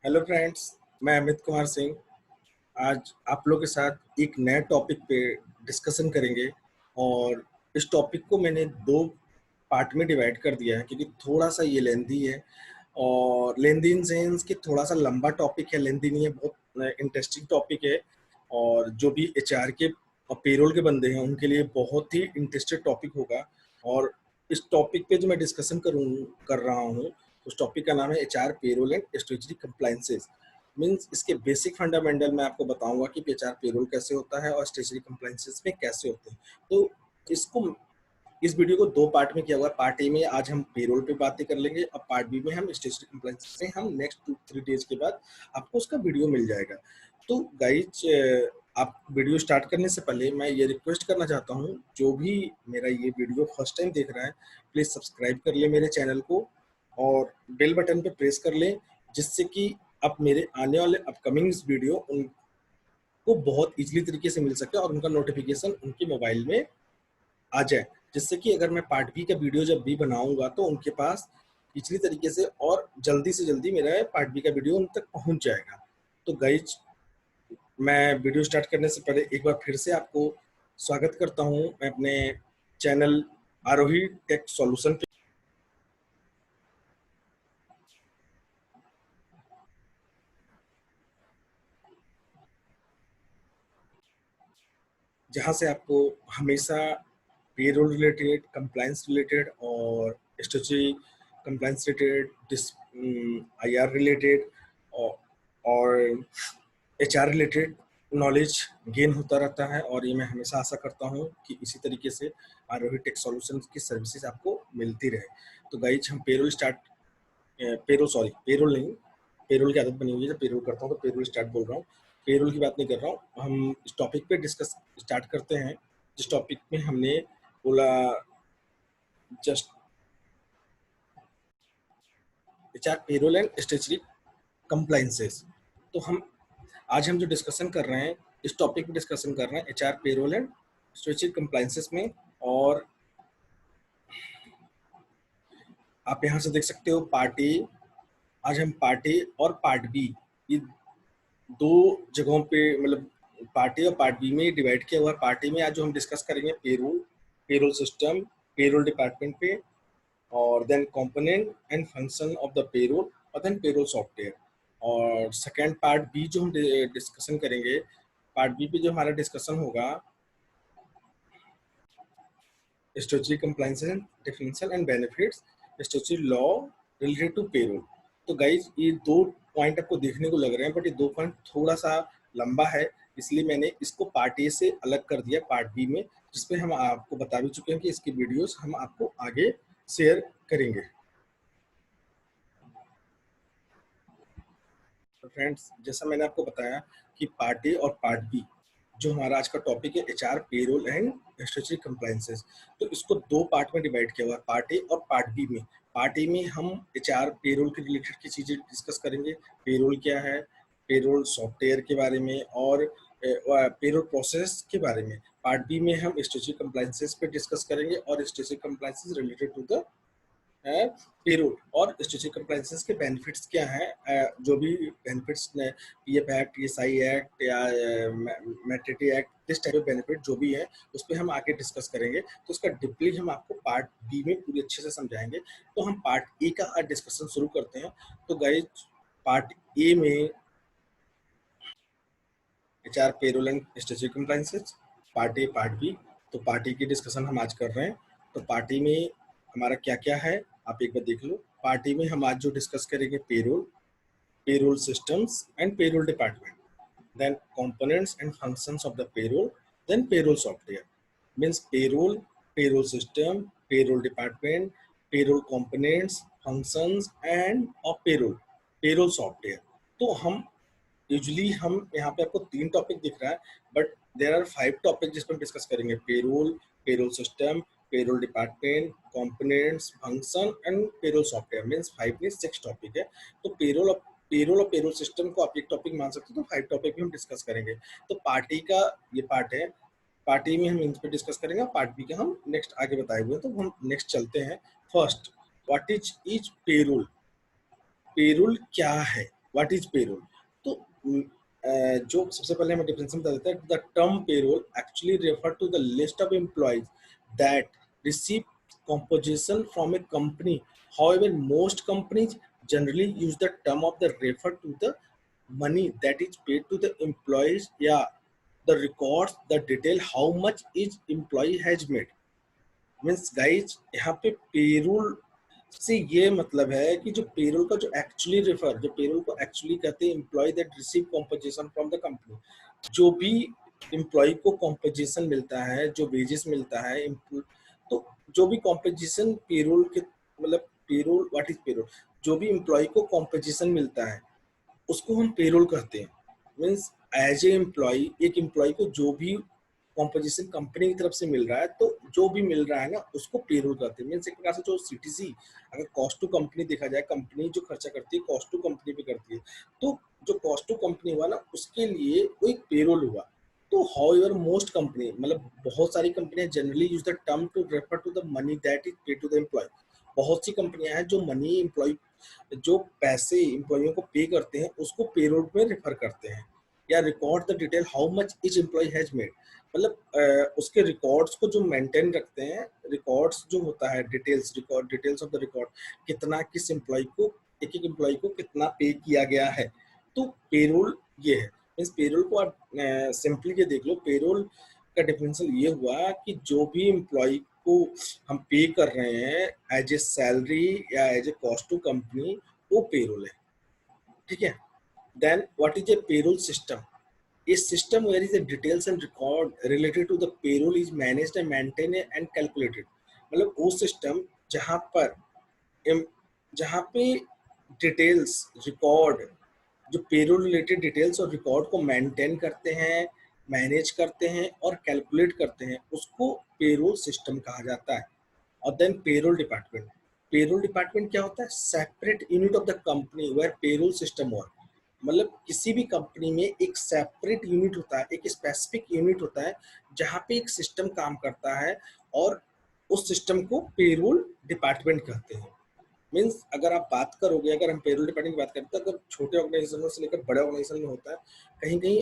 Hello friends, मैं अमित कुमार सिंह। आज आप लोगों के साथ एक नए टॉपिक पे डिस्कशन करेंगे। और इस टॉपिक को मैंने दो पार्ट में डिवाइड कर दिया है क्योंकि थोड़ा सा ये लेंदी है। और लेंदी इन सेंस कि थोड़ा सा लंबा टॉपिक है, लेंदी नहीं है, बहुत इंटरेस्टिंग टॉपिक है। और जो भी एचआर के और पेरोल के बंदे हैं उनके लिए बहुत ही इंटरेस्टेड टॉपिक होगा। और इस टॉपिक पे जो मैं डिस्कशन कर रहा हूँ, उस टॉपिक का नाम है HR payroll and strategy compliances. Means इसके बेसिक फंडामेंटल मैं आपको बताऊंगा कि एचआर पेरोल कैसे होता है और स्ट्रेटजी कंप्लायंसेस में कैसे होते हैं। तो इसको इस वीडियो को दो पार्ट में किया हुआ है। पार्ट ए में आज हम पेरोल पे बातें कर लेंगे और पार्ट बी में हम स्टेशनरी कंप्लायंस में हम नेक्स्ट 2-3 डेज के बाद आपको उसका वीडियो मिल जाएगा। तो गाइज, आप वीडियो स्टार्ट करने से पहले मैं ये रिक्वेस्ट करना चाहता हूँ, जो भी मेरा ये वीडियो फर्स्ट टाइम देख रहा है प्लीज़ सब्सक्राइब कर ले मेरे चैनल को और बेल बटन पे प्रेस कर लें, जिससे कि आप मेरे आने वाले अपकमिंग वीडियो उनको बहुत इजीली तरीके से मिल सके और उनका नोटिफिकेशन उनके मोबाइल में आ जाए, जिससे कि अगर मैं पार्ट बी का वीडियो जब भी बनाऊंगा तो उनके पास पिछली तरीके से और जल्दी से जल्दी मेरा पार्ट बी का वीडियो उन तक पहुंच जाएगा। तो गाइज, मैं वीडियो स्टार्ट करने से पहले एक बार फिर से आपको स्वागत करता हूं मैं अपने चैनल आरोही टेक सॉल्यूशन पे, जहां से आपको हमेशा पेरोल रिलेटेड, कंप्लायंस रिलेटेड और statutory compliance related, IR related और एचआर रिलेटेड नॉलेज गेन होता रहता है। और ये मैं हमेशा आशा करता हूँ कि इसी तरीके से आरोही टेक सॉल्यूशंस की सर्विसेज आपको मिलती रहे। तो गाइज, हम पेरोल नहीं, पेरोल की आदत बनी हुई है, जब पेरोल करता हूँ तो पेरोल स्टार्ट बोल रहा हूँ, पेरोल की बात नहीं कर रहा हूँ। हम इस टॉपिक पे डिस्कस स्टार्ट करते हैं, जिस टॉपिक में हमने बोला just HR payroll and statutory compliances. तो हम जो डिस्कशन कर रहे हैं, इस टॉपिक पे डिस्कशन कर रहे हैं HR payroll and statutory compliances में। और आप यहाँ से देख सकते हो पार्ट ए। आज हम पार्ट ए और पार्ट बी, ये दो जगहों पे, मतलब पार्ट ए और पार्ट बी में डिवाइड किया हुआ है। पार्ट ए में आज जो हम डिस्कस करेंगे payroll, payroll system, payroll department पे, और then component and function of the payroll, और देन पेरोल सॉफ्टवेयर। और सेकेंड पार्ट बी जो हम डिस्कशन करेंगे, पार्ट बी पे जो हमारा डिस्कशन होगा, statutory compliance and definition and benefits, statutory law related to payroll. तो गाइज, ये दो पॉइंट आपको देखने को लग रहे हैं, बट ये दो पॉइंट थोड़ा सा लंबा है, इसलिए मैंने इसको पार्ट ए से अलग कर दिया पार्ट बी में, जिसपे हम आपको बता भी चुके हैं कि इसकी वीडियोस हम आपको आगे शेयर करेंगे। तो फ्रेंड्स, जैसा मैंने आपको बताया कि पार्ट ए और पार्ट बी जो हमारा आज का टॉपिक है HR payroll and statutory compliances, तो इसको दो पार्ट में डिवाइड किया हुआ है, पार्ट ए और पार्ट बी में। पार्ट ए में हम एचआर पेरोल के रिलेटेड की चीज़ें डिस्कस करेंगे, पेरोल क्या है, पेरोल सॉफ्टवेयर के बारे में और पेरोल प्रोसेस के बारे में। पार्ट बी में हम स्टैट्यूटरी कंप्लायंसेस पे डिस्कस करेंगे और statutory compliances related to the है पेरोल, और स्टैट्यूटरी कंप्लायंसेस के बेनिफिट्स क्या हैं, जो भी benefits PF act, TSI act या मैटरनिटी एक्ट, इस टाइप के बेनिफिट जो भी है उस पर हम आगे डिस्कस करेंगे। तो उसका डीपली हम आपको पार्ट बी में पूरी अच्छे से समझाएंगे। तो हम पार्ट ए का आज डिस्कशन शुरू करते हैं। तो गाइज, पार्ट ए में HR payroll and statutory compliances, part A part B. तो पार्ट ए की डिस्कशन हम आज कर रहे हैं। तो पार्ट ए में हमारा क्या क्या है, आप एक बार देख लो। पार्ट ए में हम आज जो डिस्कस करेंगे payroll, payroll systems and payroll department, then components and functions of the payroll, then payroll software. Means payroll, payroll system, payroll department, payroll components, functions and of payroll, payroll software. तो हम यहाँ पे आपको 3 topic दिख रहा है, but there are 5 topic जिस पर हम डिस्कस करेंगे, payroll, payroll system, payroll department, components, function and payroll software. Means 5 में 6 टॉपिक है। तो पेरोल और पेरोल सिस्टम को आप एक टॉपिक मान सकते हो, तो 5 टॉपिक भी हम डिस्कस करेंगे। तो पार्टी का ये पार्ट है, पार्टी में हम इन पे डिस्कस करेंगे, पार्ट बी का हम नेक्स्ट आगे बताए हुए हैं। तो हम नेक्स्ट चलते हैं। First, what is payroll, payroll क्या है। What is payroll? तो जो सबसे पहले हमें डिफरेंस बता देता है, the term payroll actually refer to the list of employees that receive compensation from a company. However, most companies generally use the term of the refer to the money that is paid to the employees. Yeah, the records, the detail, how much each employee has made. Means guys यहाँ पे payroll से ये मतलब है कि जो payroll का जो एक्चुअली रेफर, जो पेरोल को एक्चुअली कहते हैं employee that receive compensation from the company, जो भी एम्प्लॉय को कॉम्पनसेशन मिलता है, जो वेजेस मिलता है, तो जो भी कॉम्पनसेशन पेरोल के मतलब पेरोल, व्हाट इज पेरोल, जो भी एम्प्लॉय को कॉम्पनसेशन मिलता है उसको हम पेरोल कहते हैं। मीन्स एज ए एम्प्लॉय, एक एम्प्लॉय को जो भी कॉम्पोजिशन कंपनी की तरफ से मिल रहा है, तो जो भी मिल रहा है ना उसको पेरोल करते हैं। मीन्स एक प्रकार से जो सीटीसी, अगर कॉस्ट टू कंपनी देखा जाए, कंपनी जो खर्चा करती है कॉस्ट टू कंपनी पे करती है, तो जो कॉस्ट टू कंपनी हुआ ना उसके लिए वो एक पेरोल हुआ। तो हाउ एवर मोस्ट कंपनी, मतलब बहुत सारी कंपनियां generally use the term to refer to the money that is paid to the employee. बहुत सी कंपनियां हैं जो मनी एम्प्लॉय, जो पैसे एम्प्लॉइयों को पे करते हैं उसको पेरोल में रेफर करते हैं। या record the detail how much each employ has made, मतलब उसके रिकॉर्ड्स को जो मेंटेन रखते हैं, रिकॉर्ड्स जो होता है details, record details of the record, कितना किस एम्प्लॉय को, एक एक एम्प्लॉय को कितना पे किया गया है, तो पेरोल ये है। मीन्स पेरोल को आप सिंपली ये देख लो, पेरोल का डिफरेंशियल ये हुआ कि जो भी एम्प्लॉय को हम पे कर रहे हैं एज ए सैलरी या as a cost to company, वो पेरोल है। ठीक है। Then what is a payroll system? A system where is the details and record related to the payroll is managed and maintained and calculated। मतलब वो system जहाँ पर जहाँ पे डिटेल्स, रिकॉर्ड, जो पेरोल रिलेटेड डिटेल्स और रिकॉर्ड को maintain करते हैं, मैनेज करते हैं और कैलकुलेट करते हैं, उसको पेरोल सिस्टम कहा जाता है। और then payroll department, payroll department क्या होता है? Separate unit of the company where payroll system work. मतलब किसी भी कंपनी में एक सेपरेट यूनिट होता है, एक स्पेसिफिक यूनिट होता है जहाँ पे एक सिस्टम काम करता है, और उस सिस्टम को पेरोल डिपार्टमेंट कहते हैं। मीन्स अगर आप बात करोगे, अगर हम पेरोल डिपार्टमेंट की बात करें, तो अगर छोटे ऑर्गेनाइजेशन से लेकर बड़े ऑर्गेनाइजेशन में होता है, कहीं कहीं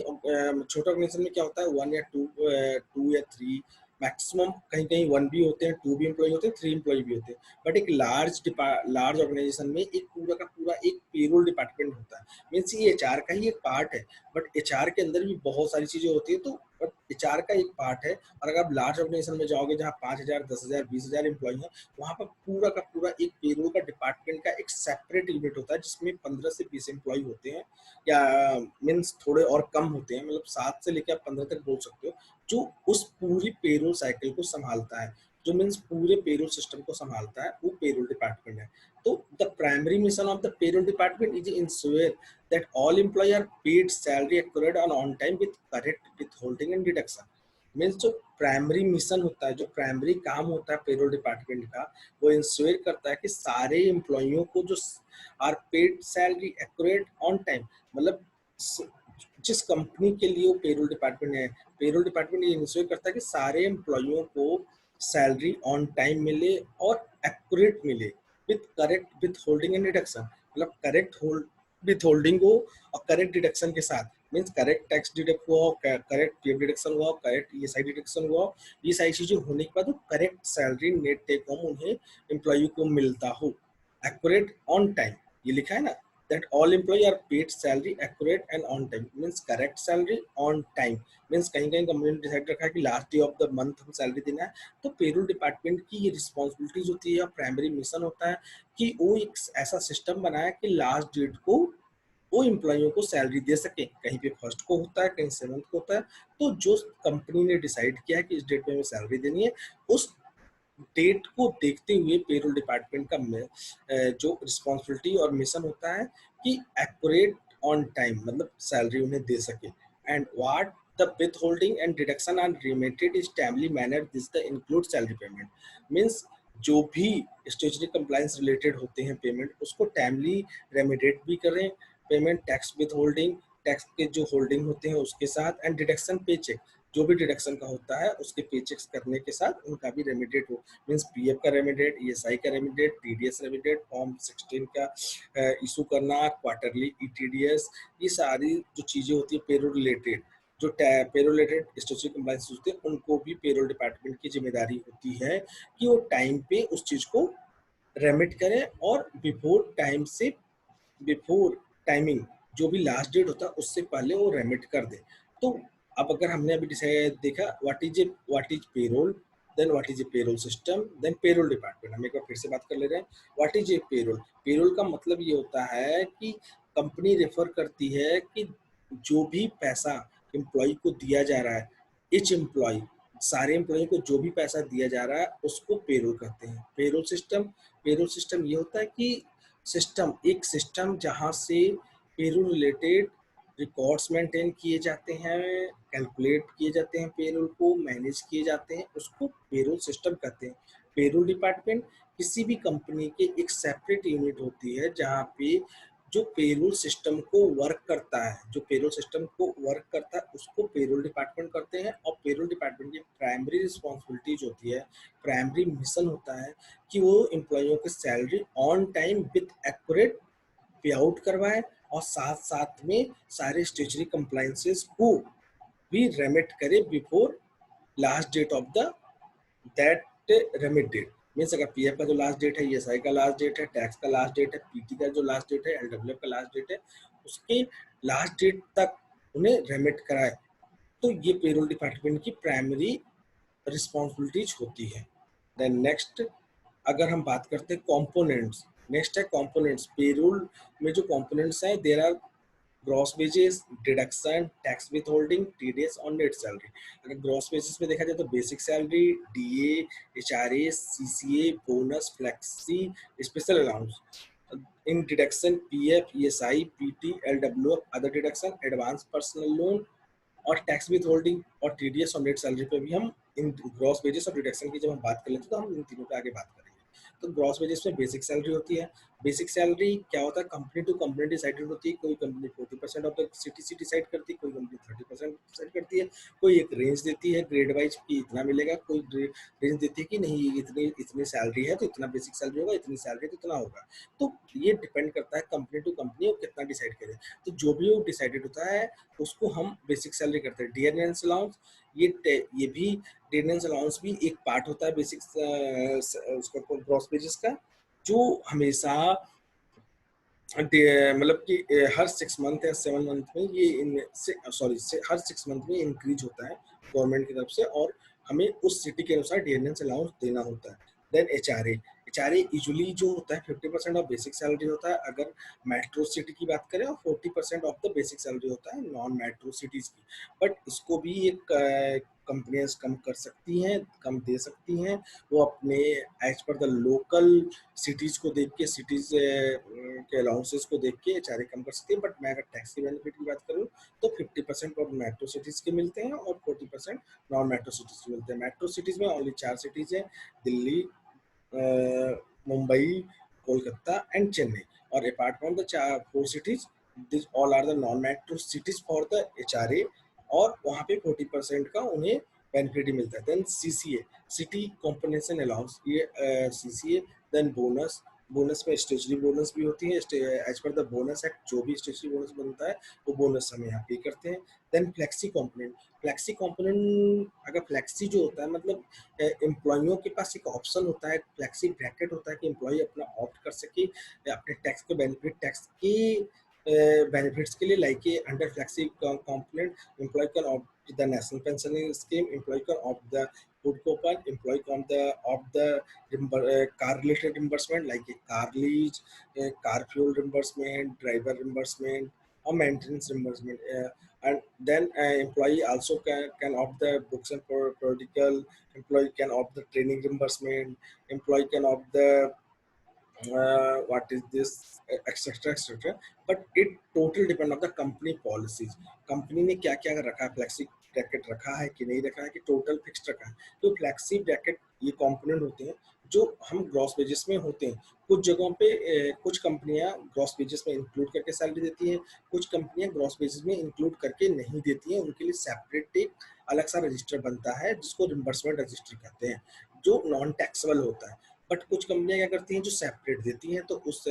छोटे ऑर्गेनाइजेशन में क्या होता है, 1 या 2 या 3 मैक्सिमम, कहीं कहीं 1 भी होते हैं, 2 भी एम्प्लॉय होते हैं, 3 एम्प्लॉय भी होते हैं। बट एक लार्ज ऑर्गेनाइजेशन में एक पूरा का पूरा एक पेरोल डिपार्टमेंट होता है। मीन्स ये एचआर का ही एक पार्ट है, बट एचआर के अंदर भी बहुत सारी चीजें होती है, तो बट एचआर का एक पार्ट है। और अगर आप लार्ज ऑर्गेनाइजेशन में जाओगे जहाँ 5,000, 10,000, 20,000 एम्प्लॉय हैं, वहाँ पर पूरा का पूरा एक पेरोल का डिपार्टमेंट का एक सेपरेट यूनिट होता है जिसमें 15 से 20 एम्प्लॉय होते हैं, या मीन्स थोड़े और कम होते हैं, मतलब 7 से लेकर आप 15 तक बोल सकते हो, जो उस पूरी पेरोल साइकिल को संभालता है, जो मीन्स पूरे पेरोल सिस्टम को संभालता है, वो पेरोल डिपार्टमेंट है। तो the primary mission of the payroll department is ensure that all employ are paid salary accurate and on time with correct withholding and deduction. Means जो प्राइमरी मिशन होता है, जो प्राइमरी काम होता है पेरोल डिपार्टमेंट का, वो इंश्योर करता है कि सारे एम्प्लॉइयों को जो are paid salary accurate on time, मतलब जिस कंपनी के लिए वो पेरोल डिपार्टमेंट है, पेरोल डिपार्टमेंट ये इंश्योर करता है कि सारे एम्प्लॉइयों को सैलरी ऑन टाइम मिले और एक्यूरेट मिले, with correct with holding and deduction, मतलब करेक्ट होल्ड विथ होल्डिंग हो और करेक्ट डिडक्शन के साथ। मीन्स करेक्ट टैक्स डिडक्ट हुआ, करेक्ट पीएफ डिडक्शन हुआ, करेक्ट ईएसआई डिडक्शन हुआ, ये सारी चीजें होने के बाद वो correct salary net take home उन्हें एम्प्लॉय को मिलता हो, एक्यूरेट ऑन टाइम। ये लिखा है ना, that all employee are paid salary accurate and on time, means correct salary on time। Means कहीं कहीं कंपनी ने डिसाइड रखा है कि last day of the month हम सैलरी देना है, तो पेरोल डिपार्टमेंट की ये रिस्पॉन्सिबिलिटीज होती है, प्राइमरी मिशन होता है कि वो एक ऐसा सिस्टम बनाए कि लास्ट डेट को वो एम्प्लॉइयों को सैलरी दे सके। कहीं पे फर्स्ट को होता है, कहीं 7th को होता है, तो जो कंपनी ने डिसाइड किया है कि इस डेट में हमें सैलरी देनी है, उस डेट को देखते हुए पेरोल डिपार्टमेंट का जो रिस्पॉन्सिबिलिटी और मिशन होता है कि एक्यूरेट ऑन टाइम, मतलब सैलरी उन्हें दे सके। And what the with holding and deduction are remitted is timely manner, this the include salary payment. Means जो भी स्टेचुटरी कंप्लायंस रिलेटेड होते हैं पेमेंट, उसको टाइमली रेमिटेड भी करें, payment tax with holding, tax के जो होल्डिंग होते हैं उसके साथ, एंड डिडक्शन पे चेक, जो भी डिडक्शन का होता है उसके पेचेक्स करने के साथ उनका भी रेमिडेट हो, मीन्स पीएफ का रेमिडेट, ईएसआई का रेमिडेट, टीडीएस रेमिडेट, फॉर्म 16 का इशू करना, क्वार्टरली ईटीडीएस, ये सारी जो चीज़ें होती है पेरोल रिलेटेड, जो पेरोल रिलेटेड स्टैट्यूटरी कंप्लायंस होते हैं, उनको भी पेरोल डिपार्टमेंट की जिम्मेदारी होती है कि वो टाइम पे उस चीज़ को रेमिट करें और बिफोर टाइमिंग जो भी लास्ट डेट होता है उससे पहले वो रेमिट कर दे। तो अब अगर हमने अभी डिसाइड देखा what is payroll, then what is a payroll system, then payroll department, हम एक बार फिर से बात कर ले रहे हैं। What is a payroll? Payroll का मतलब ये होता है कि कंपनी रेफर करती है कि जो भी पैसा एम्प्लॉय को दिया जा रहा है, इच एम्प्लॉय, सारे एम्प्लॉय को जो भी पैसा दिया जा रहा है उसको पेरोल कहते हैं। पेरोल सिस्टम ये होता है कि एक सिस्टम जहाँ से पेरोल रिलेटेड रिकॉर्ड्स मेंटेन किए जाते हैं, कैलकुलेट किए जाते हैं, पेरोल को मैनेज किए जाते हैं, उसको पेरोल सिस्टम कहते हैं। पेरोल डिपार्टमेंट किसी भी कंपनी के एक सेपरेट यूनिट होती है जहाँ पे जो पेरोल सिस्टम को वर्क करता है, जो पेरोल सिस्टम को वर्क करता है उसको पेरोल डिपार्टमेंट करते हैं। और पेरोल डिपार्टमेंट की प्राइमरी रिस्पॉन्सिबिलिटीज होती है, प्राइमरी मिशन होता है कि वो एम्प्लॉइयों की salary on time with accurate पे आउट करवाए और साथ साथ में सारे स्टेचुरी कंप्लायंसेस को भी रेमिट करे before last date of the that remit date. Means अगर पीएफ का जो लास्ट डेट है, ईएसआई का लास्ट डेट है, टैक्स का लास्ट डेट है, पीटी का जो लास्ट डेट है, एलडब्ल्यूएफ का लास्ट डेट है, उसके लास्ट डेट तक उन्हें रेमिट कराए। तो ये पेरोल डिपार्टमेंट की प्राइमरी रिस्पॉन्सिबिलिटीज होती है। देन नेक्स्ट अगर हम बात करते हैं कंपोनेंट्स, नेक्स्ट है कंपोनेंट्स। पेरोल में जो कंपोनेंट्स हैं there are gross wages, deduction, tax with holding, TDS और नेट सैलरी। अगर ग्रॉस वेजेस में देखा जाए तो basic salary, DA, HRA, CCA, bonus, flexi, special allowance. In deduction PF, ESI, PT, LW, other deduction, advance personal loan और tax with holding और TDS और net salary पे भी हम इन ग्रॉस वेजेस और डिडक्शन की जब हम बात कर लेते हैं तो हम इन तीनों पे आगे बात करेंगे। तो ग्रॉस वेजेस में बेसिक सैलरी होती है। बेसिक सैलरी क्या होता है? कंपनी टू कंपनी डिसाइडेड होती है। कोई company 40% of the CTC decide करती है, कोई कंपनी 30% डिसाइड करती है, कोई एक रेंज देती है ग्रेड वाइज कि इतना मिलेगा, कोई रेंज देती है कि नहीं इतनी इतनी सैलरी है तो इतना बेसिक सैलरी होगा, इतनी सैलरी तो इतना होगा। तो ये डिपेंड करता है कंपनी टू कंपनी और कितना डिसाइड करे। तो जो भी वो डिसाइडेड होता है उसको हम बेसिक सैलरी करते हैं। डियरनेंस अलाउंस, ये भी डियरनेंस अलाउंस भी एक पार्ट होता है बेसिक उसका ग्रॉस वेजेस का, जो हमेशा मतलब कि हर 6 मंथ या 7 मंथ में ये हर 6 मंथ में इंक्रीज होता है गवर्नमेंट की तरफ से और हमें उस सिटी के अनुसार डियरनेंस अलाउंस देना होता है। देन एचआरए यूजुअली जो होता है 50% ऑफ बेसिक सैलरी होता है अगर मेट्रो सिटी की बात करें और 40% ऑफ द बेसिक सैलरी होता है नॉन मेट्रो सिटीज की। बट इसको भी एक कंपनियां कम कर सकती हैं, कम दे सकती हैं। वो अपने as per the local cities को देख के, सिटीज के अलाउंसेस को देख के एचआरए कम कर सकती है। बट मैं अगर टैक्स के बेनिफिट की बात करूँ तो 50% और मेट्रो सिटीज के मिलते हैं और 40% नॉन मेट्रो सिटीज के मिलते हैं। मेट्रो सिटीज में ओनली 4 सिटीज हैं, दिल्ली, मुंबई, कोलकाता एंड चेन्नई। और apart from the 4 cities, this all are the non metro cities for the HRA और वहाँ पे 40% का उन्हें बेनिफिट ही मिलता है। देन सीसीए, सिटी कॉम्पोनेशन अलाउंस, ये सीसीए। देन बोनस में स्टेशनरी बोनस भी होती है। As per the bonus act जो भी स्टेशनरी बोनस बनता है वो बोनस हम यहाँ पे करते हैं। देन फ्लेक्सी कंपोनेंट अगर फ्लेक्सी जो होता है मतलब एम्प्लॉइयों के पास एक ऑप्शन होता है, फ्लेक्सी ब्रैकेट होता है कि एम्प्लॉय अपना ऑप्ट कर सके अपने टैक्स के बेनिफिट्स के लिए। Like under flexi component employee can opt the national pension scheme, employee can opt the food coupon, employee can opt the car related reimbursement like a car lease, car fuel reimbursement, driver reimbursement or maintenance reimbursement. And then employee also can opt the books and protocol, employee can opt the training reimbursement, employee can opt the what is this, etc etc. But it total depend on the company policies. Company ने क्या क्या रखा है, flexi bracket रखा है कि नहीं रखा है, कि टोटल फिक्स्ड रखा है। तो फ्लेक्सी ब्रैकेट ये कंपोनेंट होते हैं जो हम ग्रॉस वेजेस में होते हैं। कुछ जगहों पे कुछ कंपनियां ग्रॉस वेजेस में इंक्लूड करके सैलरी देती हैं, कुछ कंपनियां ग्रॉस वेजेस में इंक्लूड करके नहीं देती हैं, उनके लिए सेपरेट एक अलग सा रजिस्टर बनता है जिसको रिम्बर्समेंट रजिस्टर कहते हैं, जो नॉन टैक्सेबल होता है। बट कुछ कंपनियां क्या करती हैं, जो सेपरेट देती हैं, तो उस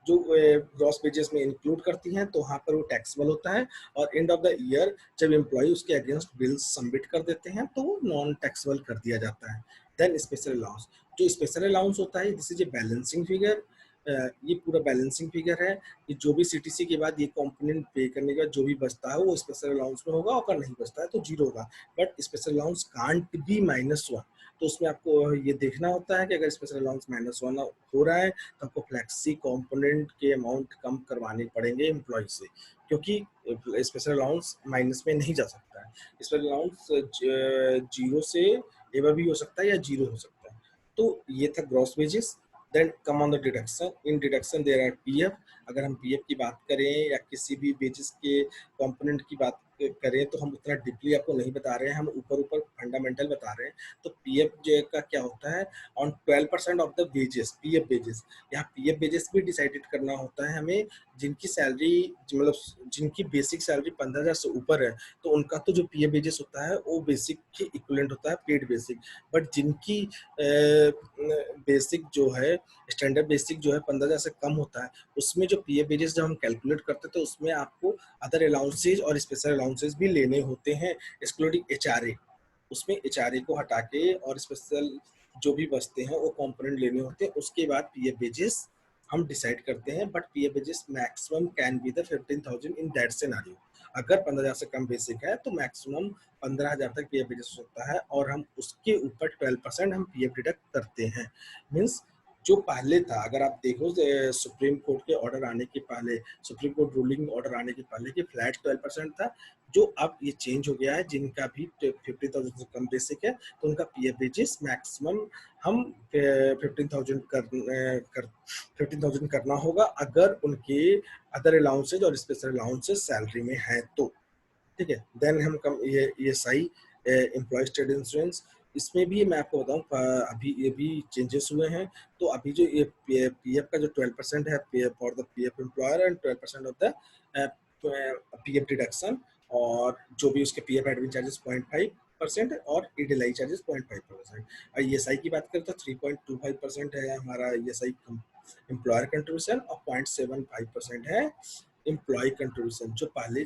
जो ग्रॉस वेजेस में इंक्लूड करती हैं, तो वहाँ पर वो टैक्सेबल होता है। और एंड ऑफ द ईयर जब एम्प्लॉय उसके अगेंस्ट बिल्स सबमिट कर देते हैं तो वो नॉन टैक्सेबल कर दिया जाता है। देन स्पेशल अलाउंस, जो स्पेशल अलाउंस होता है, this is a balancing figure. ये पूरा बैलेंसिंग फिगर है कि जो भी सीटीसी के बाद ये कंपोनेंट पे करने का जो भी बचता है वो स्पेशल अलाउंस में होगा, अगर नहीं बचता है तो जीरो होगा। But special allowance can't be -1, तो उसमें आपको ये देखना होता है कि अगर स्पेशल अलाउंस -1 हो रहा है तो आपको फ्लेक्सी कंपोनेंट के अमाउंट कम करवाने पड़ेंगे एम्प्लॉय से, क्योंकि स्पेशल अलाउंस माइनस में नहीं जा सकता है। स्पेशल अलाउंस जीरो से एवर भी हो सकता है या जीरो हो सकता है। तो ये था gross wages. Then come on the deduction. In deduction there are PF. अगर हम पीएफ की बात करें या किसी भी वेजेस के कंपोनेंट की बात करें तो हम उतना डीपली आपको नहीं बता रहे हैं, हम ऊपर ऊपर फंडामेंटल बता रहे हैं। तो पीएफ जो का क्या होता है, on 12% of the wages, PF wages. यहाँ पीएफ वेजेस भी डिसाइडेड करना होता है हमें, जिनकी सैलरी मतलब जिनकी बेसिक सैलरी 15,000 से ऊपर है, तो उनका तो जो पीएफ वेजेस होता है वो बेसिक के इक्विवेलेंट होता है, पेड बेसिक। बट जिनकी बेसिक जो है, स्टैंडर्ड बेसिक जो है 15,000 से कम होता है, उसमें जो पीएफ वेजेस जब हम कैलकुलेट करते हैं तो उसमें आपको अदर अलाउंसेज और स्पेशल अलाउंसेज भी लेने होते हैं, एक्सक्लूडिंग एचआरए। उसमें एचआरए को हटा के और स्पेशल जो भी बचते हैं वो कंपोनेंट लेने होते हैं। उसके बाद पीएफ वेजेस हम डिसाइड करते हैं। But PF wages maximum can be the 15,000 in that scenario. अगर 15,000 से कम बेसिक है तो मैक्सिमम 15,000 तक पीएफ वेजेस हो सकता है, और हम उसके ऊपर 12% हम पीएफ डिडक्ट करते हैं। मीन्स जो पहले था, अगर आप देखो सुप्रीम कोर्ट के ऑर्डर आने के पहले, सुप्रीम कोर्ट रूलिंग ऑर्डर आने के पहले कि फ्लैट 12% था, जो अब ये चेंज हो गया है, जिनका भी 50,000 से कम बेसिक है तो उनका पीएफ वेजेस मैक्सिमम हम 15,000 कर 15,000 करना होगा, अगर उनके अदर अलाउंसेज और स्पेशल अलाउंसेज सैलरी में है तो। ठीक है। देन हम कम ये सही एम्प्लॉय स्टेट इंश्योरेंस, इसमें भी मैं आपको बताऊं अभी ये भी चेंजेस हुए हैं। तो अभी जो ये पीएफ का जो 12% है for the PF employer and 12% of the PF deduction, और जो भी उसके पीएफ एडमिन चार्जेस 0.5% और ईडीएलआई चार्जेस 0.5%। और ईएसआई की बात करें तो 3.25% है हमारा ईएसआई एम्प्लॉयर कंट्रीब्यूशन, और 0.75% है एम्प्लॉय कंट्रीब्यूशन, जो पहले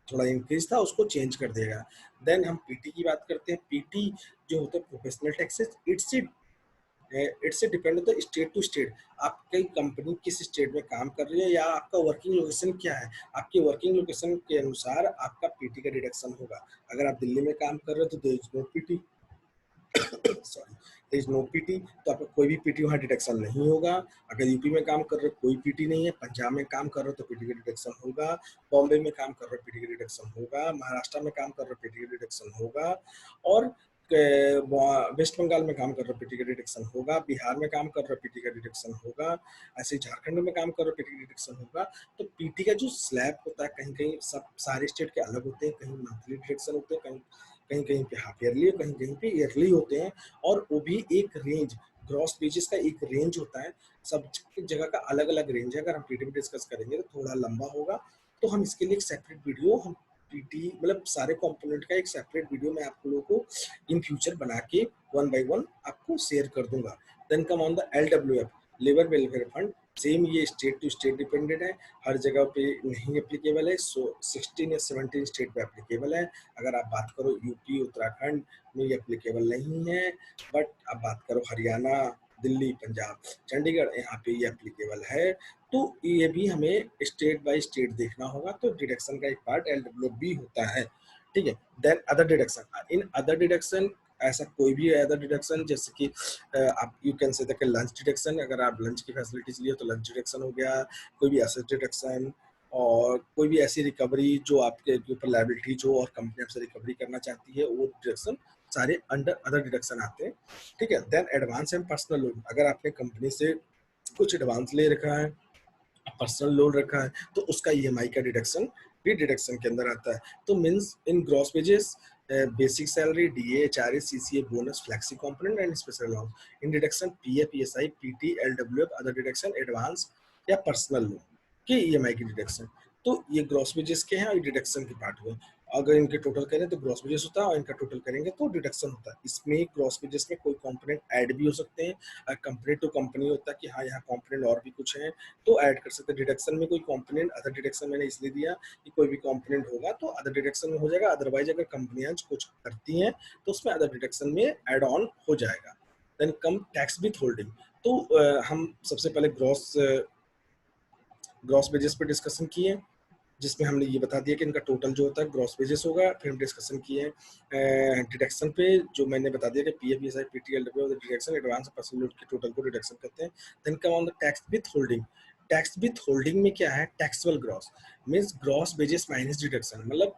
थोड़ा इंक्रीज था उसको चेंज कर देगा। देन हम पीटी की बात करते हैं। पीटी जो होता है प्रोफेशनल टैक्सेस, इट्स डिपेंड होता है स्टेट टू स्टेट। आपकी कंपनी किस स्टेट में काम कर रही है या आपका वर्किंग लोकेशन क्या है, आपकी वर्किंग लोकेशन के अनुसार आपका पीटी का डिडक्शन होगा। अगर आप दिल्ली में काम कर रहे हो तो there is no PT, sorry, there is no PT, तो आपका कोई भी पीटी वहाँ डिडक्शन नहीं होगा। अगर यूपी में काम कर रहे हो कोई पीटी नहीं है, पंजाब में काम कर रहे हो तो पीटी का डिडक्शन होगा, बॉम्बे में काम कर रहे हो पीटी का डिडक्शन होगा, महाराष्ट्र में काम कर रहे हो पीटी का डिडक्शन होगा, और वेस्ट बंगाल में काम कर रहे हो पीटी का डिडक्शन होगा, बिहार में काम कर रहे हो पीटी का डिडक्शन होगा, ऐसे झारखंड में काम कर रहे हो पीटी का डिडक्शन होगा। तो पीटी का जो स्लैब होता है, कहीं कहीं सब सारे स्टेट के अलग होते हैं, कहीं मंथली डिडक्शन होते हैं, कहीं कहीं कहीं पे हाफ ईयरली, कहीं कहीं पे ईयरली होते हैं, और वो भी एक रेंज, ग्रॉस वेजेस का एक रेंज होता है। सब जगह का अलग अलग रेंज है। अगर हम पीटी में डिस्कस करेंगे तो थोड़ा लंबा होगा, तो हम इसके लिए एक सेपरेट वीडियो, हम पीटी मतलब सारे कंपोनेंट का एक सेपरेट वीडियो मैं आप लोगों को इन फ्यूचर बना के 1 बाय 1 आपको शेयर कर दूंगा। Then come on the LWF, labour welfare fund. Same ये स्टेट टू स्टेट डिपेंडेंट है, हर जगह पे नहीं एप्लीकेबल है। सो 16 या 17 स्टेट पे एप्लीकेबल है। अगर आप बात करो यूपी उत्तराखंड में ये एप्लीकेबल नहीं है, बट आप बात करो हरियाणा, दिल्ली, पंजाब, चंडीगढ़, यहाँ पे ये एप्लीकेबल है। तो ये भी हमें स्टेट बाय स्टेट देखना होगा। तो डिडक्शन का एक पार्ट एलडब्ल्यू भी होता है। ठीक है। Then other deduction, in other deduction ऐसा कोई भी अदर डिडक्शन, जैसे कि आप you can say lunch deduction, अगर आप लंच की फैसिलिटीज लिए तो लंच डिडक्शन हो गया, कोई भी एसेट डिडक्शन, और कोई भी ऐसी रिकवरी जो आपके ऊपर लायबिलिटीज हो और कंपनी आपसे रिकवरी करना चाहती है, वो डिडक्शन सारे अंडर अदर डिडक्शन आते हैं। ठीक है। Then advance and personal loan, अगर आपने कंपनी से कुछ एडवांस ले रखा है, पर्सनल लोन रखा है, तो उसका ईएमआई का डिडक्शन भी डिडक्शन के अंदर आता है। तो means in gross wages, basic salary, DA, HRA, CCA, bonus, flexi component and special allowance. In deduction PF, ESI, PT, LWF, other deduction, advance या पर्सनल लोन के ईएमआई की डिडक्शन। तो ये ग्रॉस वेजेस के हैं और डिडक्शन के part हुए। अगर इनके टोटल करें तो ग्रॉस वेजेस होता है, और इनका टोटल करेंगे तो डिडक्शन होता है। इसमें ग्रॉस वेजेस में कोई कंपोनेंट ऐड भी हो सकते हैं, कंपनी टू कंपनी होता है कि हाँ यहाँ कंपोनेंट और भी कुछ है तो ऐड कर सकते हैं। डिडक्शन में कोई कंपोनेंट अदर डिडक्शन मैंने इसलिए दिया कि कोई भी कंपोनेंट होगा तो अदर डिडक्शन में हो जाएगा, अदरवाइज अगर कंपनियां कुछ करती हैं तो उसमें अदर डिडक्शन में ऐड ऑन हो जाएगा। Then come tax with holding. तो हम सबसे पहले ग्रॉस वेजेस पे डिस्कशन किए, जिसमें हमने ये बता दिया कि इनका टोटल जो होता है ग्रॉस वेजेस होगा। फिर हम डिस्कशन किए डिडक्शन पे, जो मैंने बता दिया कि PF, ESI, PT, LW deduction, advance personal loan के टोटल को डिडक्शन करते हैं। Then come on the tax with holding. Tax with holding में क्या है, taxable gross means gross wages minus deduction, मतलब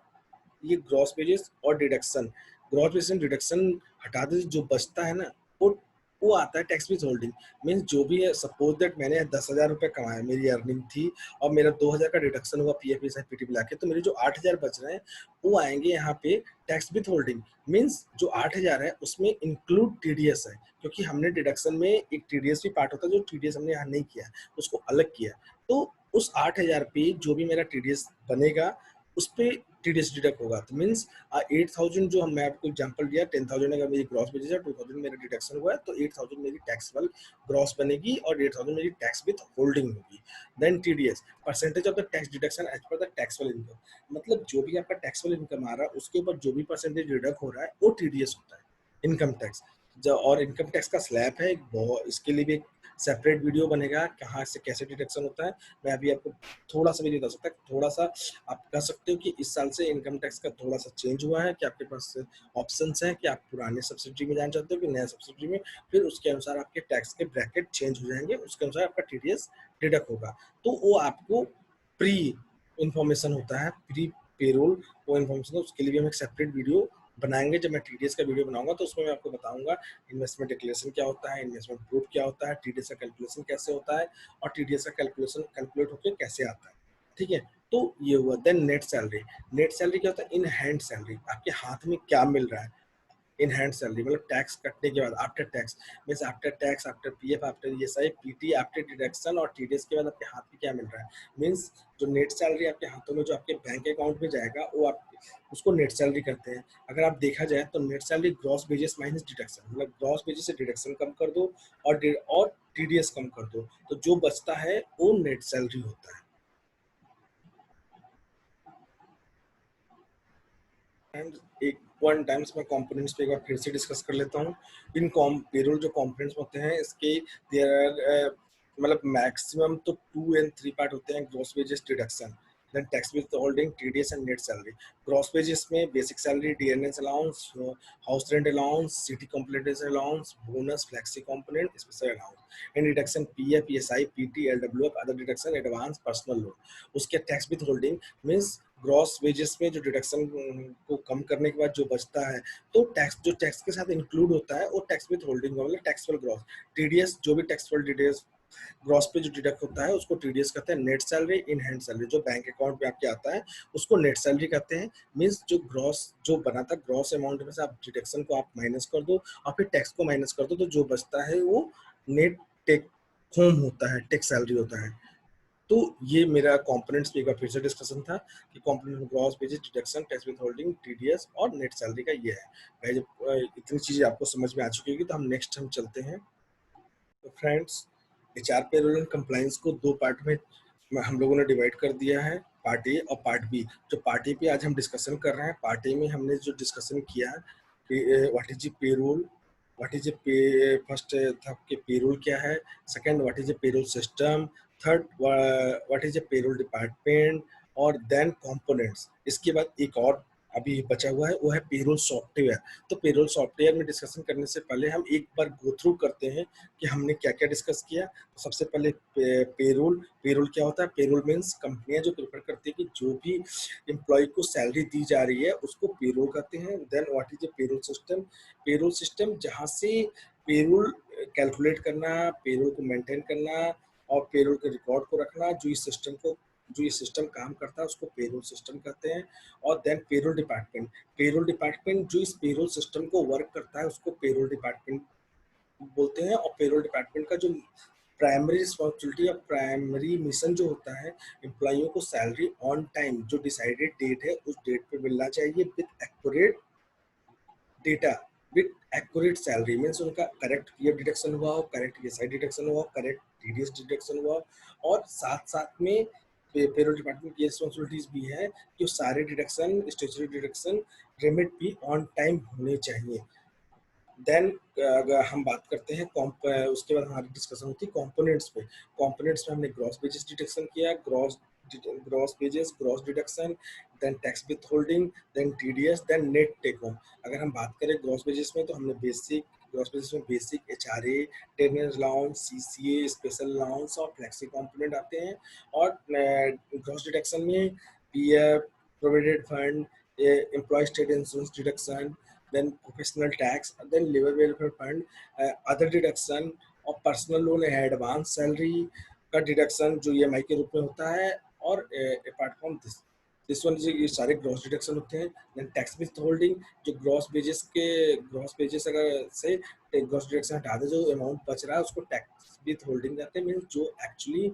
ये ग्रॉस वेजेस और डिडक्शन, ग्रॉस वेजेस डिडक्शन हटा दे जो बचता है ना, वो वो आता है टैक्स विथ होल्डिंग। मीन्स जो भी है, सपोज दैट मैंने 10,000 रुपये कमाया, मेरी अर्निंग थी और मेरा 2,000 का डिडक्शन हुआ पीएफ एस पीटी मिला के, तो मेरे जो 8,000 बच रहे हैं वो आएंगे यहाँ पे टैक्स विथ होल्डिंग। मीन्स जो 8,000 है उसमें इंक्लूड टीडीएस है, क्योंकि हमने डिडक्शन में एक टीडीएस भी पार्ट होता है, जो टीडीएस हमने यहाँ नहीं किया, उसको अलग किया। तो उस 8,000 पे जो भी मेरा टीडीएस बनेगा उस पर टीडीएस डिडक्ट होगा। तो मीन्स 8,000 जो मैं आपको एग्जांपल दिया, 10,000 अगर मेरी ग्रॉस वेजेस है, 2,000 मेरा डिडक्शन हुआ है, तो 8,000 मेरी टैक्सेबल ग्रॉस बनेगी और 8,000 मेरी टैक्स विथ होल्डिंग होगी। Then TDS percentage of the tax deduction as per the taxable income, मतलब जो भी आपका टैक्सेबल इनकम आ रहा है उसके ऊपर जो भी परसेंटेज डिडक्ट हो रहा है वो टीडीएस होता है, इनकम टैक्स। और इनकम टैक्स का स्लैब है, इसके लिए भी एक सेपरेट वीडियो बनेगा कहाँ से कैसे डिडक्शन होता है। मैं अभी आपको थोड़ा सा भी नहीं बता सकता, थोड़ा सा आप कह सकते हो कि इस साल से इनकम टैक्स का थोड़ा सा चेंज हुआ है, कि आपके पास ऑप्शंस हैं कि आप पुराने सब्सिडी में जाना चाहते हो कि नया सब्सिडी में, फिर उसके अनुसार आपके टैक्स के ब्रैकेट चेंज हो जाएंगे, उसके अनुसार आपका टीडीएस डिडक्ट होगा। तो वो आपको प्री इंफॉर्मेशन होता है, प्री पेरोल वो इन्फॉर्मेशन, उसके लिए भी हम एक सेपरेट वीडियो बनाएंगे। जब मैं टीडीएस का वीडियो बनाऊंगा तो उसमें मैं आपको बताऊंगा इन्वेस्टमेंट डिक्लेरेशन क्या होता है, इन्वेस्टमेंट प्रूफ क्या होता है, टीडीएस का कैलकुलेशन कैसे होता है, और टीडीएस का कैलकुलेशन कैलकुलेट होकर कैसे आता है। ठीक है, तो ये हुआ। Then net salary. Net salary क्या होता है, इन हैंड सैलरी, आपके हाथ में क्या मिल रहा है। इन हैंड सैलरी मतलब टैक्स कटने के बाद, after tax means after tax, after PF, after ESI, PT, after deduction और टीडीएस के बाद आपके हाथ में क्या मिल रहा है। मीन्स जो नेट सैलरी आपके हाथों में जो आपके बैंक अकाउंट में जाएगा वो आप उसको नेट सैलरी करते हैं। अगर आप देखा जाए तो net salary gross wages minus deduction, मतलब ग्रॉस वेजेस से डिडक्शन कम कर दो और टीडीएस कम कर दो, तो जो बचता है वो नेट सैलरी होता है। एंड एक वन टाइम्स मैं कंपोनेंट्स पे एक बार फिर से डिस्कस कर लेता हूँ। इन पेरोल जो कंपोनेंट्स होते हैं इसके देयर आर मतलब मैक्सिमम तो 2 and 3 पार्ट होते हैं। Gross wages deduction, then tax with holding, TDS and net salary. Gross wages में basic salary, DNS allowance, house rent allowance, city completion allowance, bonus, flexi component, special allowance. In deduction PF, ESI, PT, LWF, other deduction, advance personal loan. उसके tax with holding means gross wages में जो deduction को कम करने के बाद जो बचता है, तो टैक्स जो टैक्स के साथ इंक्लूड होता है वो टैक्स विद होल्डिंग मतलब टैक्सेबल ग्रॉस। टीडीएस जो भी टैक्सेबल डिटेल्स ग्रॉस पे जो डिडक्ट होता है उसको टीडीएस कहते हैं। Net salary, in hand salary जो बैंक अकाउंट में आपके आता है उसको नेट सैलरी कहते हैं। मीन्स जो ग्रॉस जो बना था ग्रॉस अमाउंट में से आप डिडक्शन को आप माइनस कर दो और फिर टैक्स को माइनस कर दो, तो जो बचता है वो नेट टेक होम होता है, टेक सैलरी होता है। तो ये मेरा कंपोनेंट्स पे एक बार फिर से डिस्कशन था कि component gross wages, deduction, tax with holding, TDS और नेट सैलरी का ये है। भाई जब इतनी चीजें आपको समझ में आ चुकी होगी तो हम नेक्स्ट चलते हैं। तो friends, HR payroll and compliance को दो पार्ट में हम लोगों ने डिवाइड कर दिया है, पार्ट ए और पार्ट बी। जो पार्ट ए पे आज हम डिस्कशन कर रहे हैं, पार्ट ए में हमने जो डिस्कशन किया what is a payroll, what is ए पे, फर्स्ट था कि पेरोल क्या है, second what is a payroll system, third what is a payroll department, और देन कंपोनेंट्स। इसके बाद एक और अभी बचा हुआ है वो है पेरोल सॉफ्टवेयर। तो पेरोल सॉफ्टवेयर में डिस्कशन करने से पहले हम एक बार गो थ्रू करते हैं कि हमने क्या क्या डिस्कस किया। तो सबसे पहले पेरोल, पेरोल क्या होता है। पेरोल मीन्स कंपनियां जो प्रेफर करती है कि जो भी एम्प्लॉय को सैलरी दी जा रही है उसको पेरोल कहते हैं। Then what is a payroll system, payroll system जहाँ से पेरोल कैलकुलेट करना, पेरोल को मेंटेन करना और पेरोल के रिकॉर्ड को रखना, जो ये सिस्टम काम करता है उसको पेरोल सिस्टम कहते हैं। और then payroll department, payroll department जो इस पेरोल सिस्टम को वर्क करता है उसको पेरोल डिपार्टमेंट बोलते हैं। और पेरोल डिपार्टमेंट का जो प्राइमरी रिस्पॉन्सिबिलिटी या प्राइमरी मिशन जो होता है, एम्प्लॉइयों को सैलरी ऑन टाइम जो डिसाइडेड डेट है उस डेट पे मिलना चाहिए with accurate data, with accurate salary means उनका करेक्ट पीएफ डिडक्शन हुआ हो, करेक्ट ईएसआई डिडक्शन हुआ हो, करेक्ट टीडीएस डिडक्शन हुआ हो, और साथ साथ में पेरोल डिपार्टमेंट की रिस्पॉन्सिबिलिटीज भी है कि सारे डिडक्शन, स्टेचुटरी डिडक्शन, रेमिट भी ऑन टाइम होने चाहिए। देन अगर हम बात करते हैं उसके बाद हमारी डिस्कशन होती है कंपोनेंट्स पे। कंपोनेंट्स में हमने ग्रॉस वेजेस डिडक्शन किया, gross wages, gross deduction, then tax with holding, then TDS, then net take home. अगर हम बात करें ग्रॉस वेजेस में तो हमने ग्रॉस वेजेस में basic, HRA, tenure allowance, CCA, special allowance और फ्लेक्सी कंपोनेंट आते हैं। और ग्रॉस डिडक्शन में PF, provident fund, employ state insurance deduction, then professional tax, then labor welfare fund, other deduction और पर्सनल लोन है, advance salary का deduction जो EMI के रूप में होता है। और अपार्ट फ्रॉम दिस वन ये सारे ग्रॉस डिडक्शन होते हैं। देन टैक्स विथ होल्डिंग, जो ग्रॉस वेजेस अगर से ग्रॉस डिडक्शन हटा दे, जो अमाउंट बच रहा है उसको टैक्स विथ होल्डिंग करते हैं, मीन जो एक्चुअली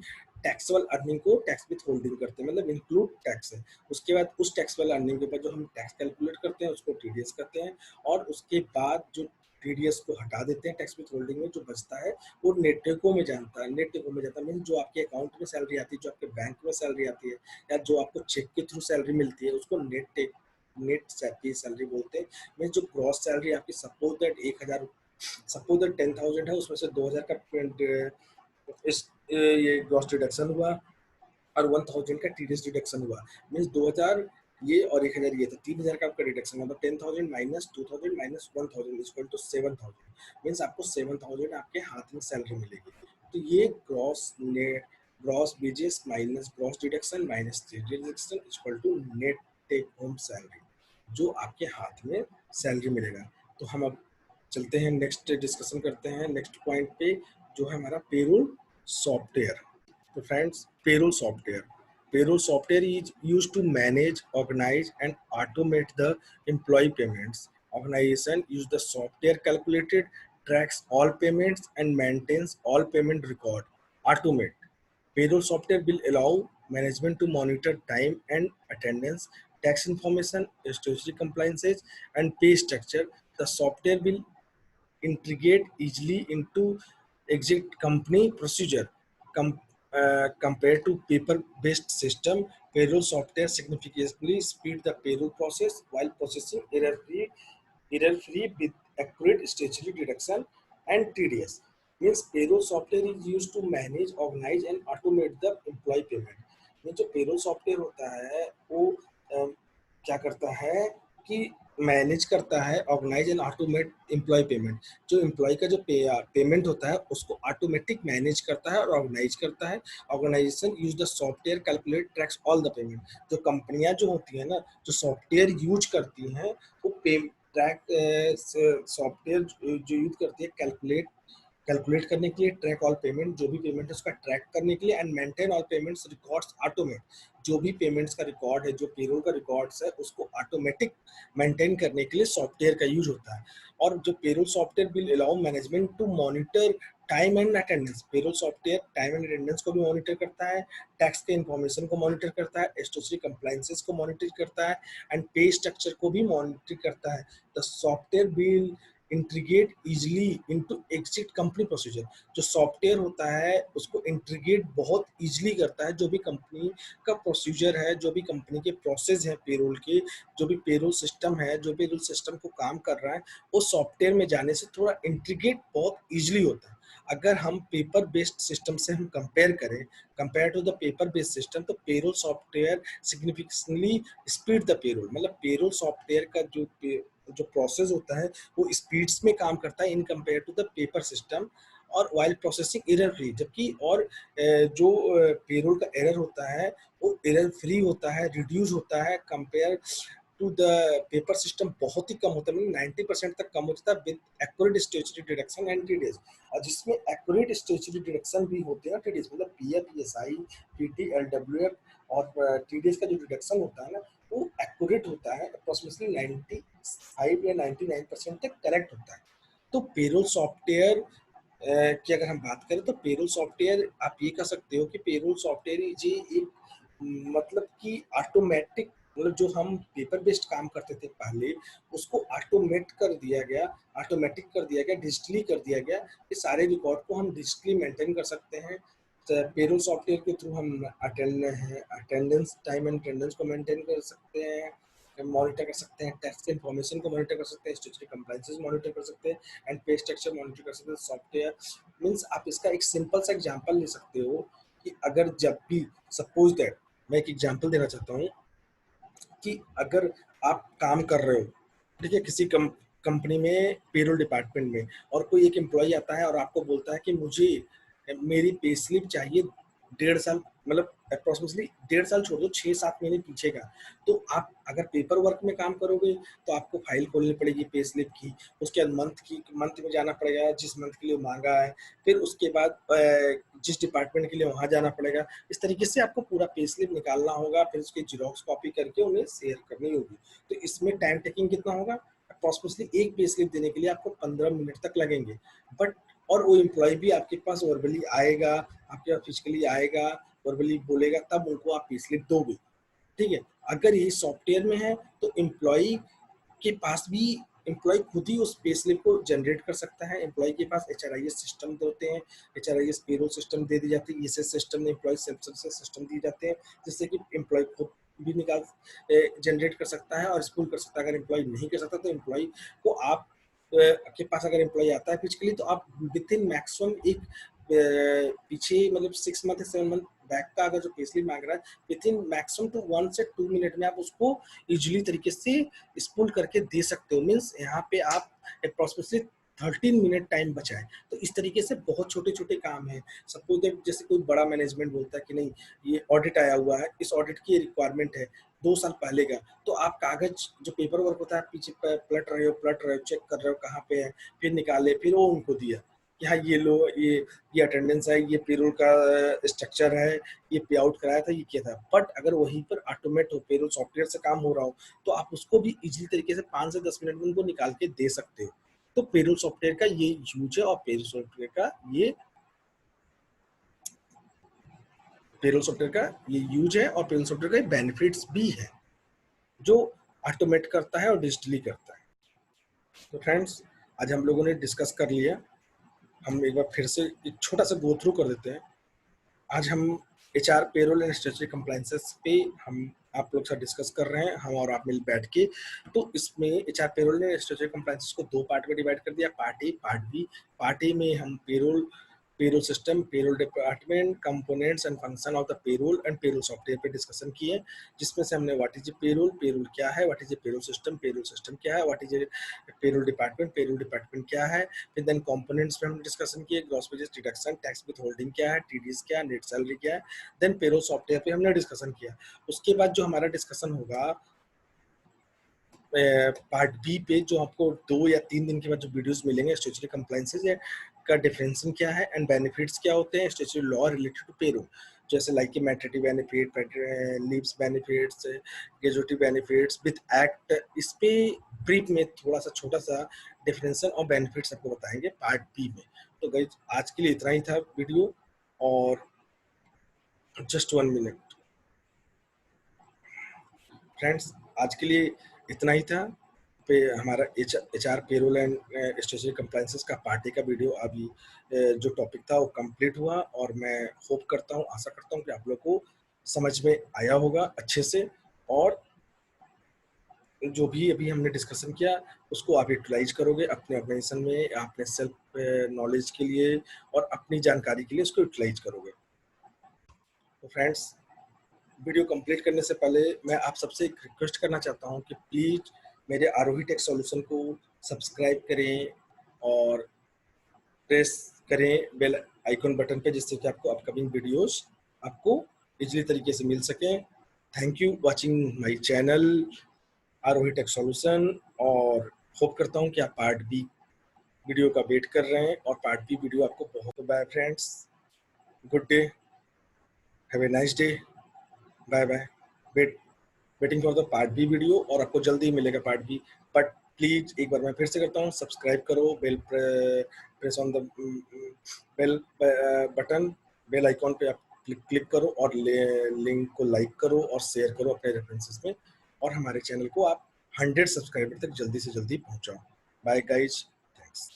टैक्सेबल अर्निंग को टैक्स विथ होल्डिंग करते हैं, मतलब इंक्लूड टैक्स है। उसके बाद उस टैक्सेबल अर्निंग के ऊपर जो हम टैक्स कैलकुलेट करते हैं उसको टीडीएस करते हैं, और उसके बाद जो टीडीएस को हटा देते हैं टैक्स विथ होल्डिंग में, जो बचता है वो नेट टेको में जाता है। नेट टेको में जाता है मीन जो आपके अकाउंट में सैलरी आती है, जो आपके बैंक में सैलरी आती है, या जो आपको चेक के थ्रू सैलरी मिलती है, उसको नेट सैलरी बोलते हैं। मीन जो ग्रॉस सैलरी आपकी, सपोज दैट 10,000 है, उसमें से 2,000 का इस ये ग्रॉस डिडक्शन हुआ और 1,000 का टीडीएस डिडक्शन हुआ, मीन्स 2,000 ये और 1,000 ये, तो 3,000 का आपका डिडक्शन होगा। 10,000 minus 2,000 minus 1,000 equal to 7,000, means आपको 7,000 आपके हाथ में सैलरी मिलेगी। तो ये gross wages minus gross deduction minus deduction equal to net take home salary, जो आपके हाथ में सैलरी मिलेगा। तो हम अब चलते हैं, नेक्स्ट डिस्कशन करते हैं नेक्स्ट पॉइंट पे, जो है हमारा पेरोल सॉफ्टवेयर। तो friends, payroll software is used to manage, organize and automate the employee payments. Organization use the software calculated, tracks all payments and maintains all payment record. Automate. Payroll software will allow management to monitor time and attendance, tax information, statutory compliances and pay structure. The software will integrate easily into exit company procedure. Compared to paper-based system, payroll software significantly speed the payroll process while processing error-free with accurate statutory deduction and TDS. Means payroll software is used to manage, organize and automate the employee payment. Mean जो payroll software होता है वो क्या करता है कि manage करता है, organise and automate employ payment. जो एम्प्लॉय का जो पेमेंट होता है उसको ऑटोमेटिक मैनेज करता है और ऑर्गेनाइज करता है। Organisation use the software calculate tracks all the payment. जो कंपनियां जो होती है ना, जो सॉफ्टवेयर यूज करती हैं वो ट्रैक सॉफ्टवेयर जो यूज करती है कैलकुलेट करने के लिए, ट्रैक ऑल पेमेंट, जो भी पेमेंट है उसका ट्रैक करने के लिए, and maintain all payments records automate. जो भी पेमेंट्स का रिकॉर्ड है, जो पेरोल का रिकॉर्ड्स है, उसको ऑटोमेटिक मेंटेन करने के लिए सॉफ्टवेयर का यूज होता है। और जो payroll software will allow management to monitor time and attendance. Payroll software time and attendance को भी मॉनिटर करता है, टैक्स के इन्फॉर्मेशन को मॉनिटर करता है, स्टेचुटरी कंप्लायंसेस को मॉनिटर करता है एंड पे स्ट्रक्चर को भी मॉनिटर करता है। The software will integrate easily into exit company procedure. जो सॉफ्टवेयर होता है उसको इंटीग्रेट बहुत इजीली करता है, जो भी कंपनी का प्रोसीजर है, जो भी कंपनी के प्रोसेस हैं पेरोल के, जो भी पेरोल सिस्टम है, जो पेरोल सिस्टम को काम कर रहा है, वो सॉफ्टवेयर में जाने से थोड़ा इंटीग्रेट बहुत इजीली होता है। अगर हम पेपर बेस्ड सिस्टम से हम कंपेयर करें, compare to the paper based system, तो payroll software significantly speed the payroll, मतलब पेरोल सॉफ्टवेयर का जो प्रोसेस होता है वो स्पीड्स में काम करता है in compare to the paper system, और वाइल प्रोसेसिंग एरर फ्री। जबकि और जो पेरोल का एरर होता है वो एरर फ्री होता है, रिड्यूस होता है compare to the paper system, बहुत ही कम होता है, 90% तक कम होता है with accurate statutory deduction and TDS. और जिसमें एक्यूरेट स्टेचुटरी डिडक्शन भी होते हैं, टीडीएस मतलब पीएफ, ईएसआई, पीटी, एलडब्ल्यूएफ और टीडीएस का जो डिडक्शन होता है ना, वो एक्यूरेट होता है, अप्रोक्सीमेटली 95 या 99% तक करेक्ट होता है। तो पेरोल सॉफ्टवेयर कि अगर हम बात करें तो पेरोल सॉफ्टवेयर आप ये कह सकते हो कि पेरोल सॉफ्टवेयर जी एक मतलब कि ऑटोमेटिक, मतलब जो हम पेपर बेस्ड काम करते थे पहले, उसको ऑटोमेटिक कर दिया गया, डिजिटली कर दिया गया। ये सारे रिकॉर्ड को हम डिजिटली मेंटेन कर सकते हैं। पेरोल सॉफ्टवेयर के थ्रू हम अटेंडेंस, टाइम एंड अटेंडेंस को मेंटेन कर सकते हैं, मॉनिटर कर सकते हैं, टैक्स के इन्फॉर्मेशन को मॉनिटर कर सकते हैं, स्टैट्यूटरी कंप्लायंसेस मॉनिटर कर सकते हैं, एंड पे स्ट्रक्चर मॉनिटर कर सकते हैं। सॉफ्टवेयर मीन्स आप इसका एक सिंपल सा एग्जांपल ले सकते हो कि अगर जब भी सपोज दैट, मैं एक एग्जांपल देना चाहता हूँ कि अगर आप काम कर रहे हो, ठीक है, किसी कंपनी में पेरोल डिपार्टमेंट में, और कोई एक एम्प्लॉय आता है और आपको बोलता है कि मुझे मेरी पे स्लिप चाहिए 1.5 साल, मतलब अप्रोक्सीमेटली 1.5 साल छोड़ दो, 6-7 महीने पीछे का। तो आप अगर पेपर वर्क में काम करोगे तो आपको फाइल खोलनी पड़ेगी पे स्लिप की, उसके बाद मंथ में जाना पड़ेगा जिस मंथ के लिए मांगा है, फिर उसके बाद जिस डिपार्टमेंट के लिए वहां जाना पड़ेगा। इस तरीके से आपको पूरा पे स्लिप निकालना होगा, फिर उसकी जीरोक्स कॉपी करके उन्हें शेयर करनी होगी। तो इसमें टाइम टेकिंग कितना होगा? अप्रोक्सीमेटली एक पे स्लिप देने के लिए आपको 15 मिनट तक लगेंगे। बट और वो एम्प्लॉय भी आपके पास वर्बली आएगा, आपके पास फिजिकली आएगा, वर्बली बोलेगा, तब उनको आप पे स्लिप दोगे। ठीक है। अगर ये सॉफ्टवेयर में है तो एम्प्लॉय के पास भी, एम्प्लॉय खुद ही उस पे स्लिप को जनरेट कर सकता है। एम्प्लॉय के पास HRIS सिस्टम होते हैं, HRIS पेरोल सिस्टम दे दी जाती है, ESS system, employ self service system दिए जाते हैं, जिससे कि एम्प्लॉय खुद भी निकाल जनरेट कर सकता है और स्पूल कर सकता है। अगर एम्प्लॉय नहीं कर सकता तो एम्प्लॉय को आप के पास अगर एम्प्लॉय आता है फिजिकली, तो आप विद इन मैक्सिमम एक पीछे, मतलब 6 मंथ 7 मंथ बैक का अगर जो पेस्लिप मांग रहा है, विद इन मैक्सिमम टू 1 से 2 मिनट में आप उसको इजिली तरीके से स्पूल करके दे सकते हो। मीन्स यहाँ पे आप अप्रोक्सीमेटली 13 मिनट टाइम बचाए। तो इस तरीके से बहुत छोटे छोटे काम है। सपोज दैट जैसे कोई बड़ा मैनेजमेंट बोलता है कि नहीं, ये ऑडिट आया हुआ है, इस ऑडिट की रिक्वायरमेंट है 2 साल पहले का, तो आप कागज जो पेपर वर्क होता है पीछे पलट रहे हो, चेक कर रहे हो कहाँ पे है, फिर निकाले, फिर वो उनको दिया कि हाँ ये लो, ये अटेंडेंस है, ये पेरोल का स्ट्रक्चर है, ये पे आउट कराया था, ये किया था। बट अगर वहीं पर ऑटोमेट हो, पेरोल सॉफ्टवेयर से काम हो रहा हो, तो आप उसको भी इजीली तरीके से 5 से 10 मिनट में उनको निकाल के दे सकते हो। तो पेरोल सॉफ्टवेयर का ये यूज है, और पेरोल सॉफ्टवेयर का बेनिफिट्स भी है, जो ऑटोमेट करता है और डिजिटली करता है। तो फ्रेंड्स, आज हम लोगों ने डिस्कस कर लिया। हम एक बार फिर से एक छोटा सा गो थ्रू कर देते हैं। आज हम HR payroll and statutory compliances पे हम आप लोग साथ डिस्कस कर रहे हैं, हम और आप मिल बैठ के। तो इसमें HR payroll and statutory compliances को 2 पार्ट में डिवाइड कर दिया, part A, part B. Part A में हम payroll system, payroll department, components and function of the payroll and payroll software पे डिस्कशन किए, जिसमें से हमने what is a payroll, payroll क्या है, what is a payroll system क्या है, what is a payroll department क्या है। फिर देन कंपोनेंट्स पे हम डिस्कशन किए, gross wages deduction, tax with holding क्या है, TDS क्या है, नेट सैलरी क्या है। देन पेरोल सॉफ्टवेयर पे हमने डिस्कशन किया। उसके बाद जो हमारा डिस्कशन होगा पार्ट बी पे, जो आपको 2 या 3 दिन के बाद जो वीडियोस मिलेंगे, स्टैट्यूटरी कंप्लायंसेस का डिफरेंशिएशन क्या है एंड बेनिफिट्स क्या होते हैं, statutory law related to payroll, जैसे लाइक कि maternity benefit, leaves benefits, gratuity benefits with act. इस पे ब्रीफ में थोड़ा सा छोटा सा डिफरेंशिएशन और बेनिफिट्स आपको बताएंगे पार्ट बी में। तो गाइस, आज के लिए इतना ही था वीडियो। और जस्ट 1 मिनट फ्रेंड्स, आज के लिए इतना ही था। पे हमारा HR payroll and stationery compliances का पार्ट ए का वीडियो अभी जो टॉपिक था वो कंप्लीट हुआ, और मैं होप करता हूँ, आशा करता हूँ कि आप लोग को समझ में आया होगा अच्छे से, और जो भी अभी हमने डिस्कशन किया उसको आप यूटिलाइज करोगे अपने ऑर्गेनाइजेशन में, अपने सेल्फ नॉलेज के लिए और अपनी जानकारी के लिए उसको यूटिलाइज करोगे। तो फ्रेंड्स, वीडियो कंप्लीट करने से पहले मैं आप सबसे एक रिक्वेस्ट करना चाहता हूं कि प्लीज़ मेरे आरोही टेक सॉल्यूशन को सब्सक्राइब करें और प्रेस करें बेल आइकन बटन पे, जिससे कि आपको अपकमिंग वीडियोस आपको इजीली तरीके से मिल सकें। Thank you watching my channel Aarohi tech solution, और होप करता हूं कि आप पार्ट बी वीडियो का वेट कर रहे हैं, और पार्ट बी वीडियो आपको बहुत। Bye friends, good day, have a nice day, bye bye. Waiting for the part B video, और आपको जल्दी ही मिलेगा पार्ट बी। बट प्लीज एक बार मैं फिर से करता हूँ, सब्सक्राइब करो, press on the bell button, bell icon पे आप क्लिक करो और लिंक को लाइक करो और शेयर करो अपने रेफरेंसेस में, और हमारे चैनल को आप 100 सब्सक्राइबर तक जल्दी से जल्दी पहुंचाओ। Bye guys, thanks.